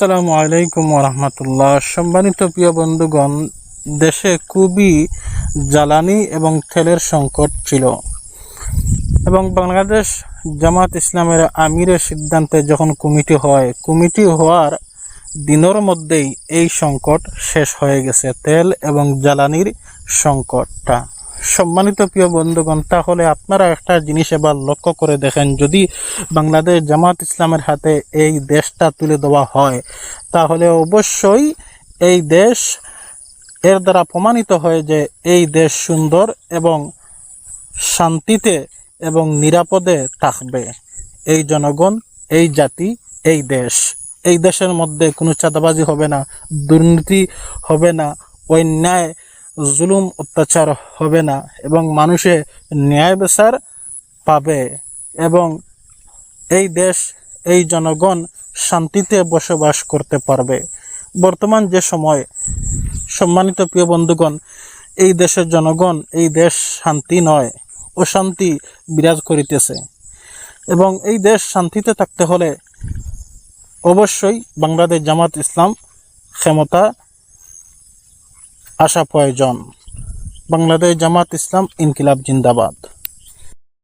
আসসালামু আলাইকুম ওরহমতুল্লাহ। সম্মানিত প্রিয় বন্ধুগণ, দেশে খুবই জ্বালানি এবং তেলের সংকট ছিল এবং বাংলাদেশ জামাত ইসলামের আমিরের সিদ্ধান্তে যখন কমিটি হওয়ার দিনের মধ্যেই এই সংকট শেষ হয়ে গেছে, তেল এবং জ্বালানির সংকটটা। সম্মানিত প্রিয় বন্ধুগণ, তাহলে আপনারা একটা জিনিস এবার লক্ষ্য করে দেখেন, যদি বাংলাদেশ জামাত ইসলামের হাতে এই দেশটা তুলে দেওয়া হয়, তাহলে অবশ্যই এই দেশ এর দ্বারা প্রমাণিত হয় যে এই দেশ সুন্দর এবং শান্তিতে এবং নিরাপদে থাকবে। এই জনগণ, এই জাতি, এই দেশের মধ্যে কোনো চাঁদাবাজি হবে না, দুর্নীতি হবে না, অন্যায় জুলুম অত্যাচার হবে না এবং মানুষে ন্যায় বিচার পাবে এবং এই দেশ, এই জনগণ শান্তিতে বসবাস করতে পারবে। বর্তমান যে সময়, সম্মানিত প্রিয় বন্ধুগণ, এই দেশের জনগণ, এই দেশ শান্তি নয়, অশান্তি বিরাজ করিতেছে এবং এই দেশ শান্তিতে থাকতে হলে অবশ্যই বাংলাদেশ জামাত ইসলাম ক্ষমতা আসা প্রয়োজন। বাংলাদেশ জামাত ইসলাম ইনকিলাব জিন্দাবাদ।